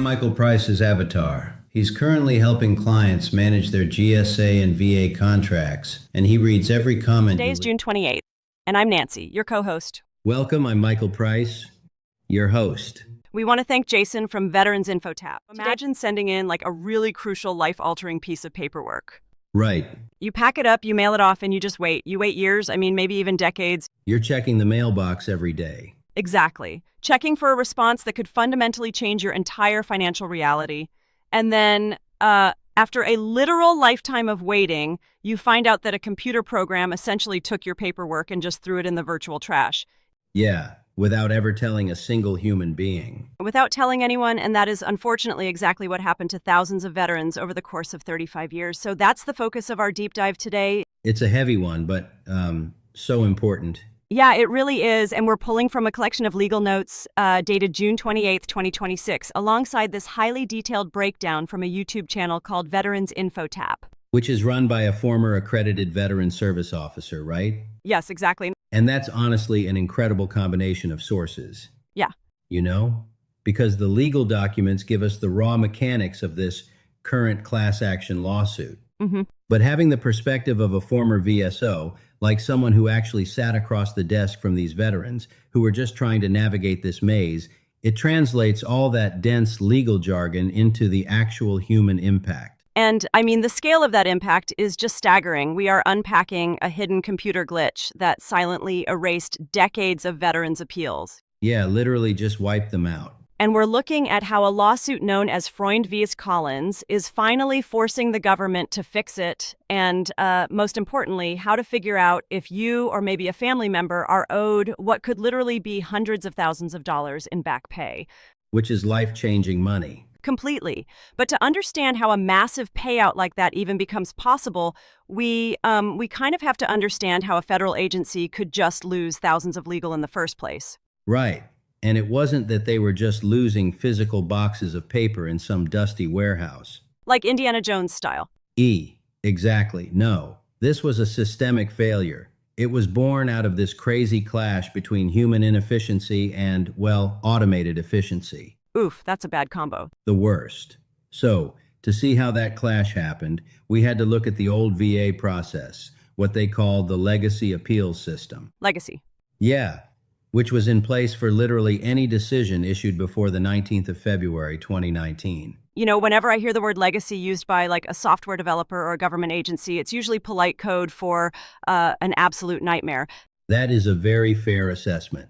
Michael Price's avatar. He's currently helping clients manage their GSA and VA contracts, and he reads every comment. Today is June 28th, and I'm Nancy, your co-host. Welcome, I'm Michael Price, your host. We want to thank Jason from Veterans Info Tab. Imagine sending in like a really crucial life-altering piece of paperwork. Right. You pack it up, you mail it off, and you just wait. You wait years, maybe even decades. You're checking the mailbox every day. Exactly. Checking for a response that could fundamentally change your entire financial reality. And then, after a literal lifetime of waiting, you find out that a computer program essentially took your paperwork and just threw it in the virtual trash. Yeah, without ever telling a single human being. Without telling anyone, and that is unfortunately exactly what happened to thousands of veterans over the course of 35 years. So that's the focus of our deep dive today. It's a heavy one, but so important. Yeah, it really is, and we're pulling from a collection of legal notes dated June 28th, 2026, alongside this highly detailed breakdown from a YouTube channel called Veterans Info Tab. Which is run by a former accredited veteran service officer, right? Yes, exactly. And that's honestly an incredible combination of sources. Yeah. You know? Because the legal documents give us the raw mechanics of this current class action lawsuit. Mm-hmm. But having the perspective of a former VSO, like someone who actually sat across the desk from these veterans who were just trying to navigate this maze, it translates all that dense legal jargon into the actual human impact. And the scale of that impact is just staggering. We are unpacking a hidden computer glitch that silently erased decades of veterans' appeals. Yeah, literally just wiped them out. And we're looking at how a lawsuit known as Freund v. Collins is finally forcing the government to fix it, and most importantly, how to figure out if you or maybe a family member are owed what could literally be hundreds of thousands of dollars in back pay. Which is life-changing money. Completely. But to understand how a massive payout like that even becomes possible, we kind of have to understand how a federal agency could just lose thousands of legal in the first place. Right. And it wasn't that they were just losing physical boxes of paper in some dusty warehouse. Like Indiana Jones style. Exactly. No. This was a systemic failure. It was born out of this crazy clash between human inefficiency and, well, automated efficiency. Oof, that's a bad combo. The worst. So, to see how that clash happened, we had to look at the old VA process, what they called the legacy appeals system. Legacy. Yeah. Which was in place for literally any decision issued before the 19th of February, 2019. You know, whenever I hear the word legacy used by like a software developer or a government agency, it's usually polite code for an absolute nightmare. That is a very fair assessment.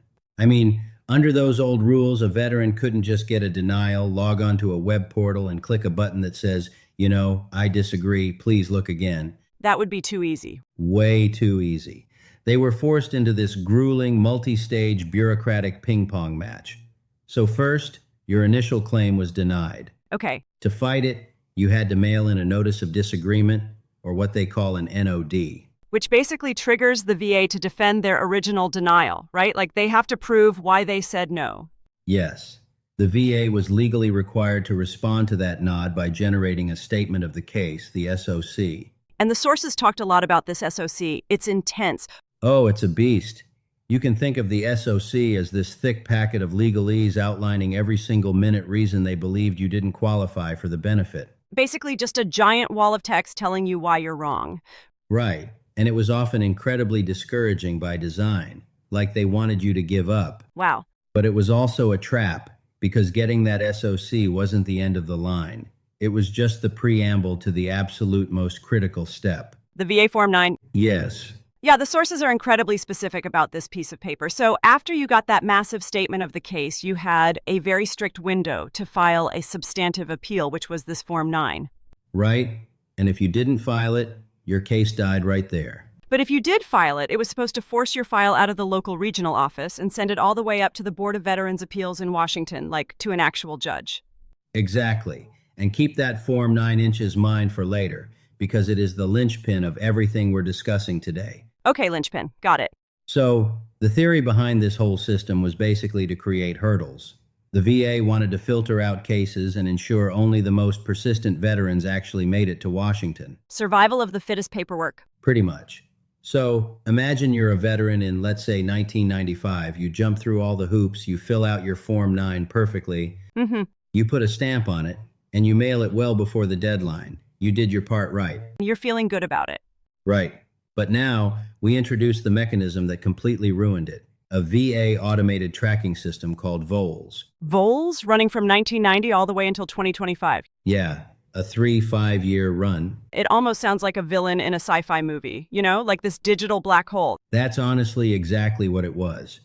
Under those old rules, a veteran couldn't just get a denial, log onto a web portal, and click a button that says, I disagree, please look again. That would be too easy. Way too easy. They were forced into this grueling, multi-stage bureaucratic ping-pong match. So first, your initial claim was denied. Okay. To fight it, you had to mail in a notice of disagreement, or what they call an NOD. Which basically triggers the VA to defend their original denial, right? Like they have to prove why they said no. Yes. The VA was legally required to respond to that nod by generating a statement of the case, the SOC. And the sources talked a lot about this SOC. It's intense. Oh, it's a beast. You can think of the SOC as this thick packet of legalese outlining every single minute reason they believed you didn't qualify for the benefit. Basically just a giant wall of text telling you why you're wrong. Right. And it was often incredibly discouraging by design, like they wanted you to give up. Wow. But it was also a trap, because getting that SOC wasn't the end of the line. It was just the preamble to the absolute most critical step. The VA Form 9? Yes. Yeah, the sources are incredibly specific about this piece of paper. So after you got that massive statement of the case, you had a very strict window to file a substantive appeal, which was this Form 9. Right. And if you didn't file it, your case died right there. But if you did file it, it was supposed to force your file out of the local regional office and send it all the way up to the Board of Veterans' Appeals in Washington, like to an actual judge. Exactly. And keep that Form 9 inches mind for later, because it is the linchpin of everything we're discussing today. Okay, linchpin. Got it. So, the theory behind this whole system was basically to create hurdles. The VA wanted to filter out cases and ensure only the most persistent veterans actually made it to Washington. Survival of the fittest paperwork. Pretty much. So, imagine you're a veteran in, let's say, 1995. You jump through all the hoops, you fill out your Form 9 perfectly. Mm-hmm. You put a stamp on it, and you mail it well before the deadline. You did your part right. You're feeling good about it. Right. But now, we introduced the mechanism that completely ruined it. A VA automated tracking system called VOLS. Vols running from 1990 all the way until 2025. Yeah, a 3-5 year run. It almost sounds like a villain in a sci-fi movie, like this digital black hole. That's honestly exactly what it was.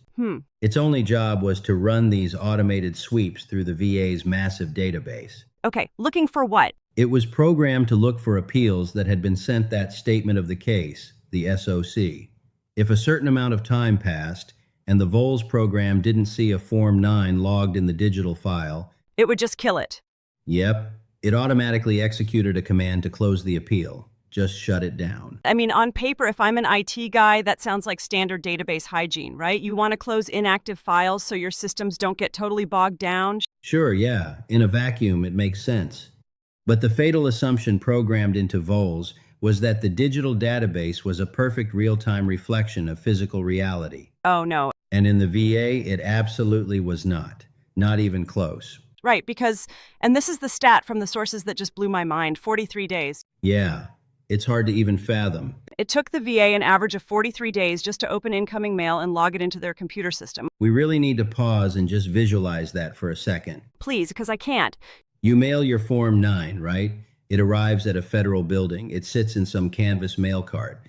Its only job was to run these automated sweeps through the VA's massive database. Okay, looking for what? It was programmed to look for appeals that had been sent that statement of the case, the SOC. If a certain amount of time passed, and the VOLS program didn't see a Form 9 logged in the digital file, It would just kill it. yep, it automatically executed a command to close the appeal. Just shut it down. I mean, on paper, if I'm an IT guy, that sounds like standard database hygiene, right? You want to close inactive files so your systems don't get totally bogged down. Sure, yeah, in a vacuum it makes sense. But the fatal assumption programmed into VOLS was that the digital database was a perfect real-time reflection of physical reality. Oh, no. And in the VA, it absolutely was not. Not even close. Right, because, and this is the stat from the sources that just blew my mind, 43 days. Yeah, it's hard to even fathom. It took the VA an average of 43 days just to open incoming mail and log it into their computer system. We really need to pause and just visualize that for a second. Please, because I can't. You mail your Form 9, right? It arrives at a federal building. It sits in some canvas mail cart.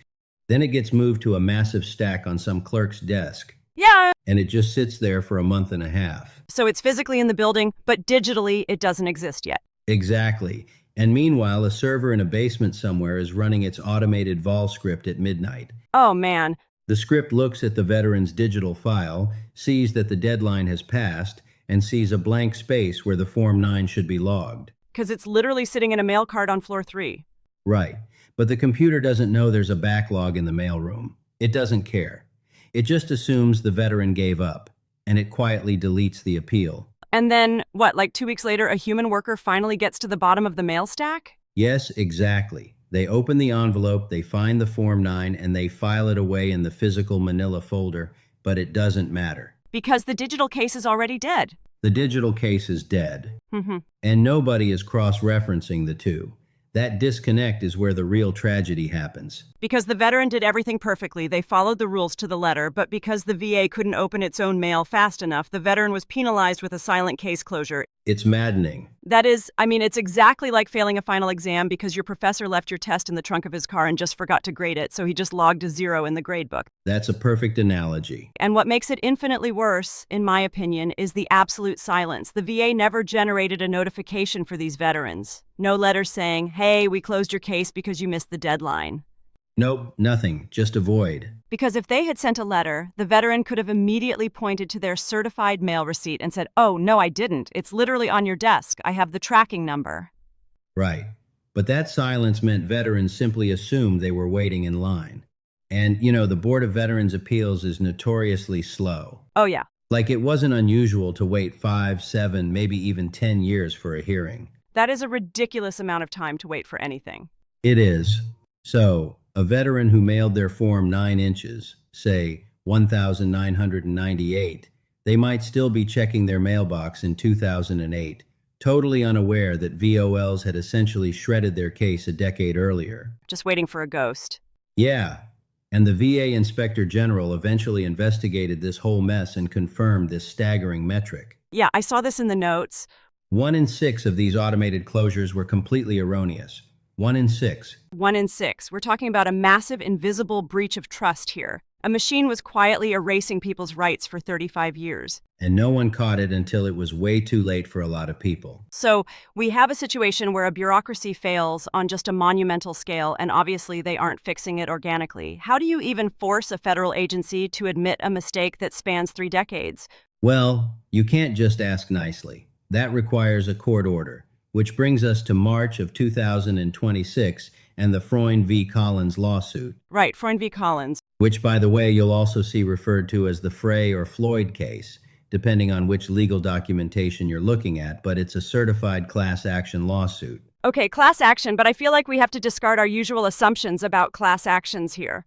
Then it gets moved to a massive stack on some clerk's desk. Yeah. And it just sits there for a month and a half. So it's physically in the building, but digitally it doesn't exist yet. Exactly. And meanwhile, a server in a basement somewhere is running its automated vol script at midnight. Oh, man. The script looks at the veteran's digital file, sees that the deadline has passed, and sees a blank space where the Form 9 should be logged. Because it's literally sitting in a mail cart on floor 3. Right. But the computer doesn't know there's a backlog in the mailroom. It doesn't care. It just assumes the veteran gave up, and it quietly deletes the appeal. And then, what, like 2 weeks later, a human worker finally gets to the bottom of the mail stack? Yes, exactly. They open the envelope, they find the Form 9, and they file it away in the physical manila folder, but it doesn't matter. Because the digital case is already dead. The digital case is dead. And nobody is cross-referencing the two. That disconnect is where the real tragedy happens. Because the veteran did everything perfectly, they followed the rules to the letter, but because the VA couldn't open its own mail fast enough, the veteran was penalized with a silent case closure. It's maddening. That is, it's exactly like failing a final exam because your professor left your test in the trunk of his car and just forgot to grade it, so he just logged a 0 in the gradebook. That's a perfect analogy. And what makes it infinitely worse, in my opinion, is the absolute silence. The VA never generated a notification for these veterans. No letter saying, hey, we closed your case because you missed the deadline. Nope, nothing. Just a void. Because if they had sent a letter, the veteran could have immediately pointed to their certified mail receipt and said, oh, no, I didn't. It's literally on your desk. I have the tracking number. Right. But that silence meant veterans simply assumed they were waiting in line. And, the Board of Veterans' Appeals is notoriously slow. Oh, yeah. Like it wasn't unusual to wait 5, 7, maybe even 10 years for a hearing. That is a ridiculous amount of time to wait for anything. It is. So, a veteran who mailed their Form 9 inches, say 1,998, they might still be checking their mailbox in 2008, totally unaware that VOLs had essentially shredded their case a decade earlier. Just waiting for a ghost. Yeah, and the VA Inspector General eventually investigated this whole mess and confirmed this staggering metric. Yeah, I saw this in the notes. 1 in 6 of these automated closures were completely erroneous. 1 in 6. 1 in 6. We're talking about a massive, invisible breach of trust here. A machine was quietly erasing people's rights for 35 years. And no one caught it until it was way too late for a lot of people. So we have a situation where a bureaucracy fails on just a monumental scale, and obviously they aren't fixing it organically. How do you even force a federal agency to admit a mistake that spans 3 decades? Well, you can't just ask nicely. That requires a court order, which brings us to March of 2026 and the Freund v. Collins lawsuit. Right, Freund v. Collins. Which, by the way, you'll also see referred to as the Frey or Floyd case, depending on which legal documentation you're looking at, but it's a certified class action lawsuit. Okay, class action, but I feel like we have to discard our usual assumptions about class actions here.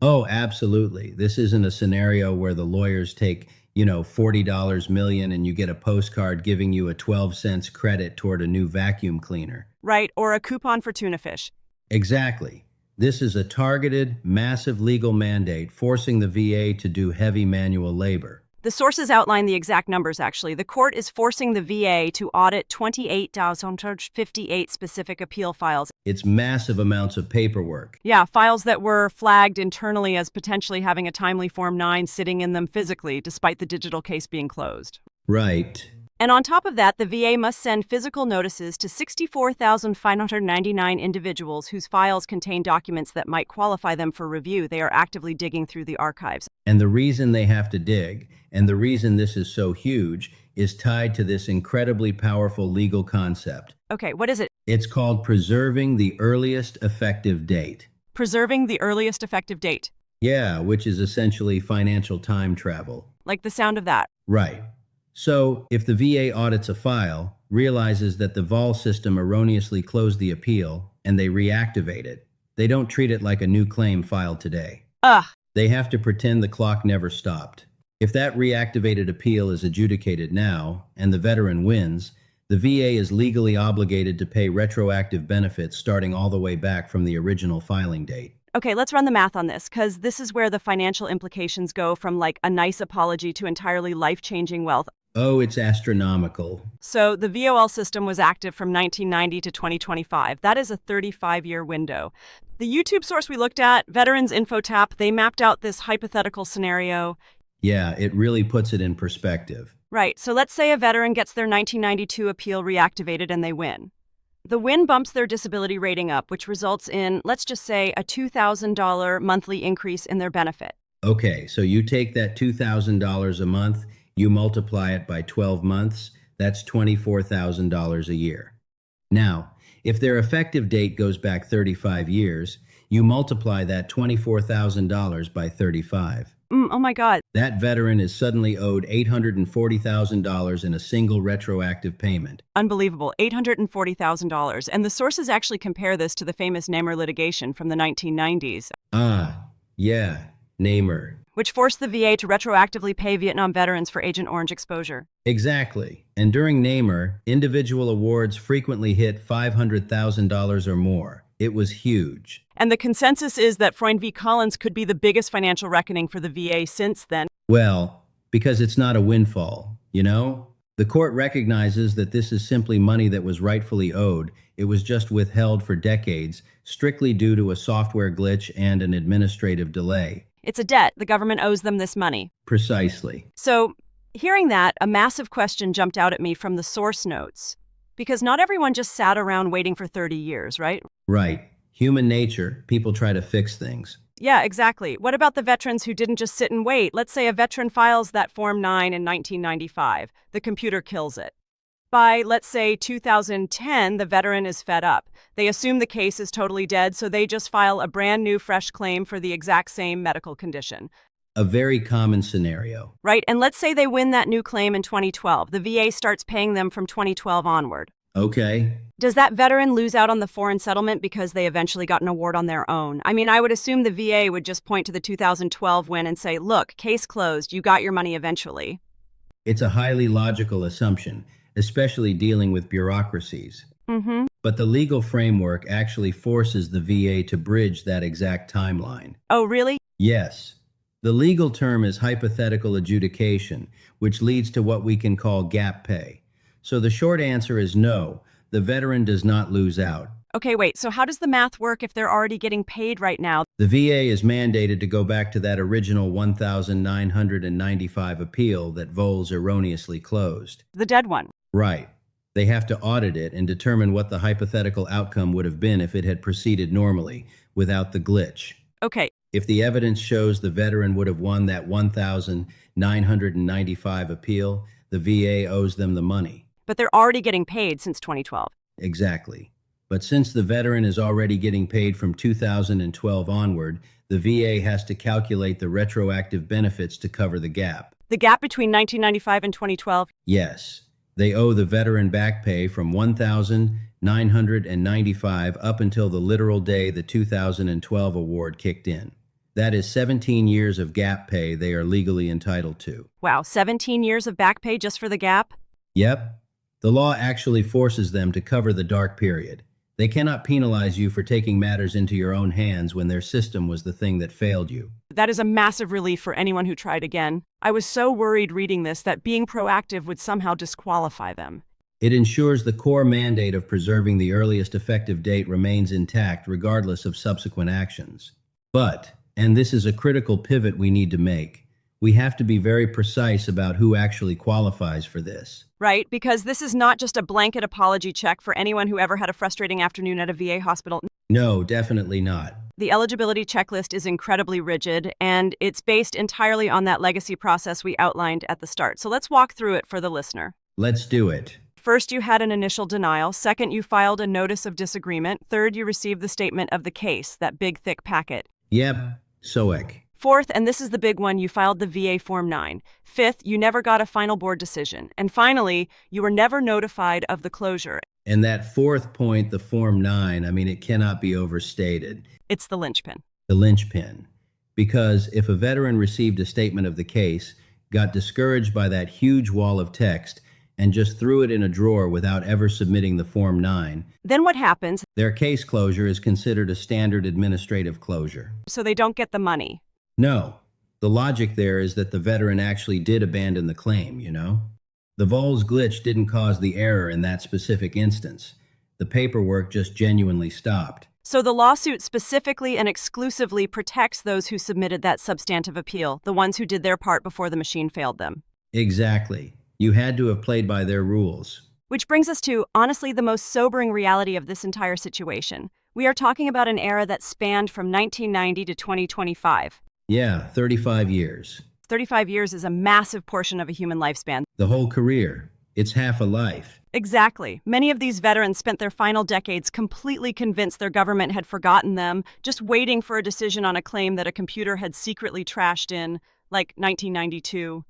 Oh, absolutely. This isn't a scenario where the lawyers take, $40 million, and you get a postcard giving you a 12 cents credit toward a new vacuum cleaner. Right, or a coupon for tuna fish. Exactly. This is a targeted, massive legal mandate forcing the VA to do heavy manual labor. The sources outline the exact numbers, actually. The court is forcing the VA to audit 28,058 specific appeal files. It's massive amounts of paperwork. Yeah, files that were flagged internally as potentially having a timely Form 9 sitting in them physically, despite the digital case being closed. Right. And on top of that, the VA must send physical notices to 64,599 individuals whose files contain documents that might qualify them for review. They are actively digging through the archives. And the reason they have to dig, and the reason this is so huge, is tied to this incredibly powerful legal concept. Okay, what is it? It's called preserving the earliest effective date. Preserving the earliest effective date. Yeah, which is essentially financial time travel. Like the sound of that. Right. So, if the VA audits a file, realizes that the VAL system erroneously closed the appeal, and they reactivate it, they don't treat it like a new claim filed today. Ugh. They have to pretend the clock never stopped. If that reactivated appeal is adjudicated now, and the veteran wins, the VA is legally obligated to pay retroactive benefits starting all the way back from the original filing date. Okay, let's run the math on this, because this is where the financial implications go from like a nice apology to entirely life-changing wealth. Oh, it's astronomical. So the VOL system was active from 1990 to 2025. That is a 35-year window. The YouTube source we looked at, Veterans InfoTap, they mapped out this hypothetical scenario. Yeah, it really puts it in perspective. Right, so let's say a veteran gets their 1992 appeal reactivated and they win. The win bumps their disability rating up, which results in, let's just say, a $2,000 monthly increase in their benefit. Okay, so you take that $2,000 a month, you multiply it by 12 months, that's $24,000 a year. Now, if their effective date goes back 35 years, you multiply that $24,000 by 35. Oh my God. That veteran is suddenly owed $840,000 in a single retroactive payment. Unbelievable, $840,000. And the sources actually compare this to the famous Namer litigation from the 1990s. Yeah, Namer. Which forced the VA to retroactively pay Vietnam veterans for Agent Orange exposure. Exactly. And during Namer, individual awards frequently hit $500,000 or more. It was huge. And the consensus is that Freund v. Collins could be the biggest financial reckoning for the VA since then. Well, because it's not a windfall, you know? The court recognizes that this is simply money that was rightfully owed. It was just withheld for decades, strictly due to a software glitch and an administrative delay. It's a debt. The government owes them this money. Precisely. So, hearing that, a massive question jumped out at me from the source notes. Because not everyone just sat around waiting for 30 years, right? Right. Human nature. People try to fix things. Yeah, exactly. What about the veterans who didn't just sit and wait? Let's say a veteran files that Form 9 in 1995. The computer kills it. By, let's say, 2010, the veteran is fed up. They assume the case is totally dead, so they just file a brand new, fresh claim for the exact same medical condition. A very common scenario. Right, and let's say they win that new claim in 2012. The VA starts paying them from 2012 onward. Okay. Does that veteran lose out on the foreign settlement because they eventually got an award on their own? I mean, I would assume the VA would just point to the 2012 win and say, look, case closed, you got your money eventually. It's a highly logical assumption, especially dealing with bureaucracies. But the legal framework actually forces the VA to bridge that exact timeline. Oh, really? Yes. The legal term is hypothetical adjudication, which leads to what we can call gap pay. So the short answer is no, the veteran does not lose out. Okay, wait, so how does the math work if they're already getting paid right now? The VA is mandated to go back to that original 1,995 appeal that Voles erroneously closed. The dead one. Right. They have to audit it and determine what the hypothetical outcome would have been if it had proceeded normally, without the glitch. Okay. If the evidence shows the veteran would have won that 1,995 appeal, the VA owes them the money. But they're already getting paid since 2012. Exactly. But since the veteran is already getting paid from 2012 onward, the VA has to calculate the retroactive benefits to cover the gap. The gap between 1995 and 2012? Yes. They owe the veteran back pay from 1,995 up until the literal day the 2012 award kicked in. That is 17 years of gap pay they are legally entitled to. Wow, 17 years of back pay just for the gap? Yep. The law actually forces them to cover the dark period. They cannot penalize you for taking matters into your own hands when their system was the thing that failed you. That is a massive relief for anyone who tried again. I was so worried reading this that being proactive would somehow disqualify them. It ensures the core mandate of preserving the earliest effective date remains intact regardless of subsequent actions. But, and this is a critical pivot we need to make, we have to be very precise about who actually qualifies for this. Right, because this is not just a blanket apology check for anyone who ever had a frustrating afternoon at a VA hospital. No, definitely not. The eligibility checklist is incredibly rigid, and it's based entirely on that legacy process we outlined at the start. So let's walk through it for the listener. Let's do it. First, you had an initial denial. Second, you filed a notice of disagreement. Third, you received the statement of the case, that big, thick packet. Yep, SOEC. Fourth, and this is the big one, you filed the VA Form 9. Fifth, you never got a final board decision. And finally, you were never notified of the closure. And that fourth point, the Form 9, it cannot be overstated. It's the linchpin. The linchpin. Because if a veteran received a statement of the case, got discouraged by that huge wall of text, and just threw it in a drawer without ever submitting the Form 9, then what happens? Their case closure is considered a standard administrative closure. So they don't get the money. No. The logic there is that the veteran actually did abandon the claim, The Vols glitch didn't cause the error in that specific instance. The paperwork just genuinely stopped. So the lawsuit specifically and exclusively protects those who submitted that substantive appeal, the ones who did their part before the machine failed them. Exactly. You had to have played by their rules. Which brings us to, honestly, the most sobering reality of this entire situation. We are talking about an era that spanned from 1990 to 2025. Yeah, 35 years. 35 years is a massive portion of a human lifespan. The whole career. It's half a life. Exactly. Many of these veterans spent their final decades completely convinced their government had forgotten them, just waiting for a decision on a claim that a computer had secretly trashed in, like 1992.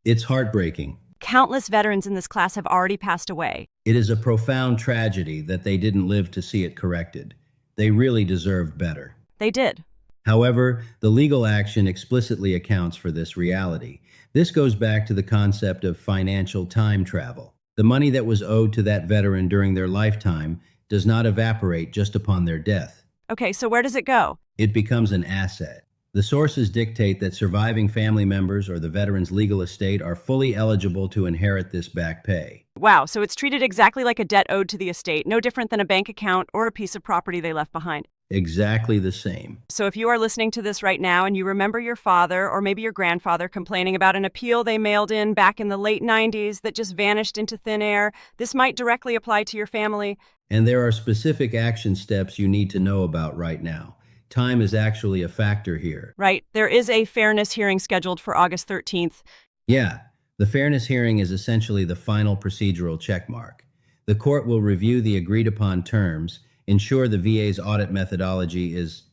It's heartbreaking. Countless veterans in this class have already passed away. It is a profound tragedy that they didn't live to see it corrected. They really deserved better. They did. However, the legal action explicitly accounts for this reality. This goes back to the concept of financial time travel. The money that was owed to that veteran during their lifetime does not evaporate just upon their death. Okay, so where does it go? It becomes an asset. The sources dictate that surviving family members or the veteran's legal estate are fully eligible to inherit this back pay. Wow, so it's treated exactly like a debt owed to the estate, no different than a bank account or a piece of property they left behind. Exactly the same. So if you are listening to this right now and you remember your father or maybe your grandfather complaining about an appeal they mailed in back in the late 90s that just vanished into thin air, this might directly apply to your family. And there are specific action steps you need to know about right now. Time is actually a factor here. Right. There is a fairness hearing scheduled for August 13th. Yeah, the fairness hearing is essentially the final procedural checkmark. The court will review the agreed upon terms, ensure the VA's audit methodology is,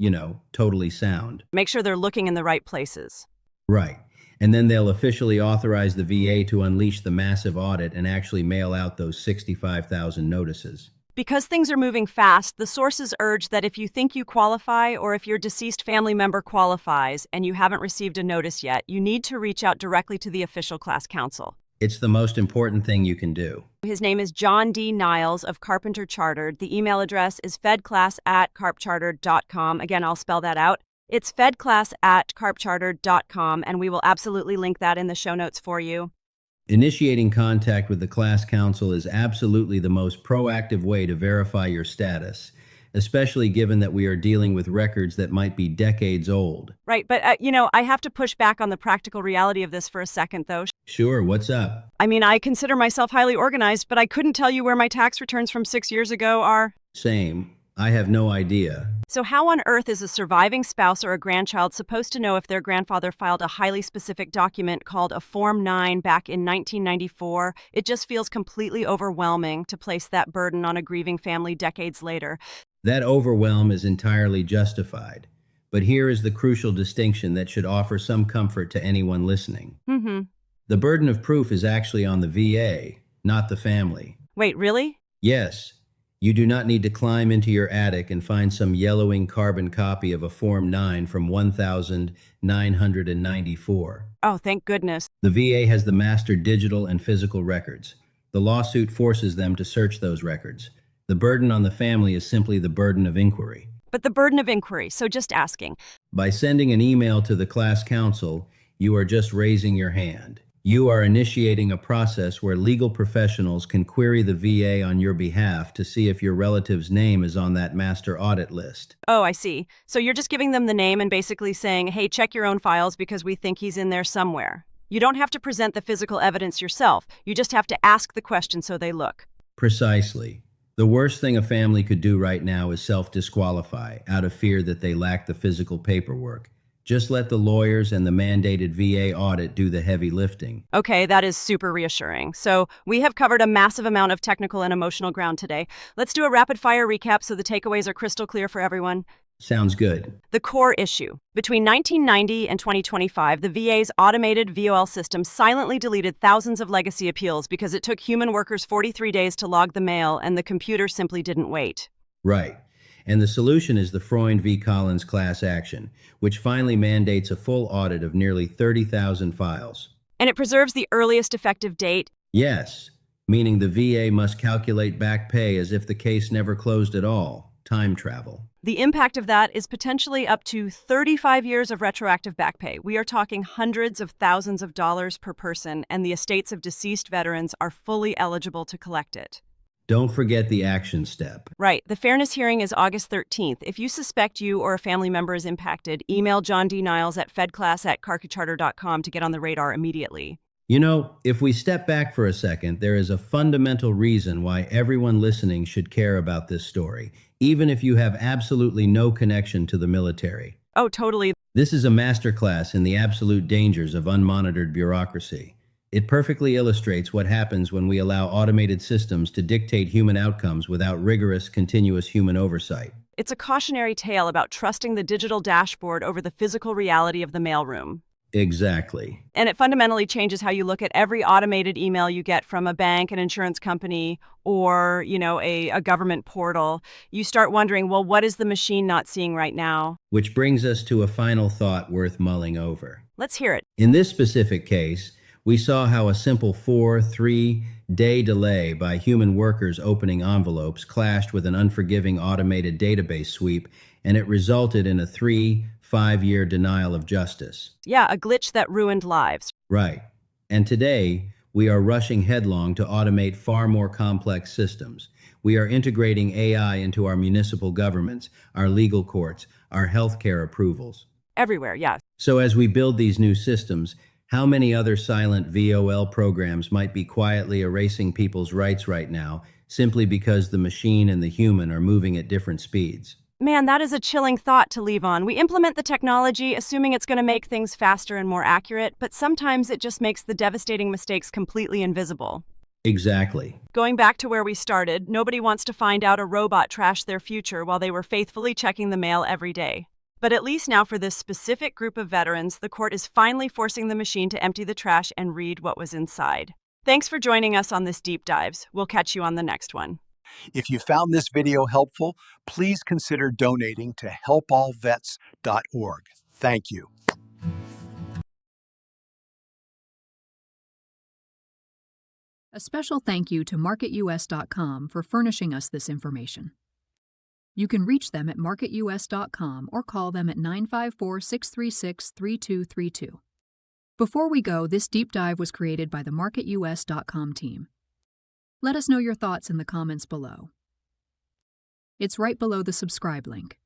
totally sound. Make sure they're looking in the right places. Right. And then they'll officially authorize the VA to unleash the massive audit and actually mail out those 65,000 notices. Because things are moving fast, the sources urge that if you think you qualify or if your deceased family member qualifies and you haven't received a notice yet, you need to reach out directly to the official class counsel. It's the most important thing you can do. His name is John D. Niles of Carpenter Chartered. The email address is fedclass@carpchartered.com. Again, I'll spell that out. It's fedclass@carpchartered.com, and we will absolutely link that in the show notes for you. Initiating contact with the class counsel is absolutely the most proactive way to verify your status, especially given that we are dealing with records that might be decades old. Right, but, I have to push back on the practical reality of this for a second, though. Sure, what's up? I consider myself highly organized, but I couldn't tell you where my tax returns from 6 years ago are. Same. I have no idea. So how on earth is a surviving spouse or a grandchild supposed to know if their grandfather filed a highly specific document called a Form 9 back in 1994? It just feels completely overwhelming to place that burden on a grieving family decades later. That overwhelm is entirely justified. But here is the crucial distinction that should offer some comfort to anyone listening. The burden of proof is actually on the VA, not the family. Wait, really? Yes. You do not need to climb into your attic and find some yellowing carbon copy of a Form 9 from 1994. Oh, thank goodness. The VA has the master digital and physical records. The lawsuit forces them to search those records. The burden on the family is simply the burden of inquiry. But the burden of inquiry, so just asking. By sending an email to the class counsel, you are just raising your hand. You are initiating a process where legal professionals can query the VA on your behalf to see if your relative's name is on that master audit list. Oh, I see. So you're just giving them the name and basically saying, hey, check your own files because we think he's in there somewhere. You don't have to present the physical evidence yourself. You just have to ask the question so they look. Precisely. The worst thing a family could do right now is self-disqualify out of fear that they lack the physical paperwork. Just let the lawyers and the mandated VA audit do the heavy lifting. Okay, that is super reassuring. So we have covered a massive amount of technical and emotional ground today. Let's do a rapid-fire recap so the takeaways are crystal clear for everyone. Sounds good. The core issue. Between 1990 and 2025, the VA's automated VOL system silently deleted thousands of legacy appeals because it took human workers 43 days to log the mail and the computer simply didn't wait. Right. And the solution is the Freund v. Collins class action, which finally mandates a full audit of nearly 30,000 files. And it preserves the earliest effective date. Yes, meaning the VA must calculate back pay as if the case never closed at all. Time travel. The impact of that is potentially up to 35 years of retroactive back pay. We are talking hundreds of thousands of dollars per person, and the estates of deceased veterans are fully eligible to collect it. Don't forget the action step. Right. The fairness hearing is August 13th. If you suspect you or a family member is impacted, email John D. Niles at fedclass@carcacharter.com to get on the radar immediately. You know, if we step back for a second, there is a fundamental reason why everyone listening should care about this story, even if you have absolutely no connection to the military. Oh, totally. This is a masterclass in the absolute dangers of unmonitored bureaucracy. It perfectly illustrates what happens when we allow automated systems to dictate human outcomes without rigorous, continuous human oversight. It's a cautionary tale about trusting the digital dashboard over the physical reality of the mailroom. Exactly. And it fundamentally changes how you look at every automated email you get from a bank, an insurance company, or, a government portal. You start wondering, well, what is the machine not seeing right now? Which brings us to a final thought worth mulling over. Let's hear it. In this specific case, we saw how a simple 3-day delay by human workers opening envelopes clashed with an unforgiving automated database sweep, and it resulted in a 5-year denial of justice. Yeah, a glitch that ruined lives. Right. And today, we are rushing headlong to automate far more complex systems. We are integrating AI into our municipal governments, our legal courts, our healthcare approvals. Everywhere, yeah. So as we build these new systems, how many other silent VOL programs might be quietly erasing people's rights right now simply because the machine and the human are moving at different speeds? Man, that is a chilling thought to leave on. We implement the technology assuming it's going to make things faster and more accurate, but sometimes it just makes the devastating mistakes completely invisible. Exactly. Going back to where we started, nobody wants to find out a robot trashed their future while they were faithfully checking the mail every day. But at least now for this specific group of veterans, the court is finally forcing the machine to empty the trash and read what was inside. Thanks for joining us on this deep dives. We'll catch you on the next one. If you found this video helpful, please consider donating to helpallvets.org. Thank you. A special thank you to MarketUS.com for furnishing us this information. You can reach them at MarketUS.com or call them at 954-636-3232. Before we go, this deep dive was created by the MarketUS.com team. Let us know your thoughts in the comments below. It's right below the subscribe link.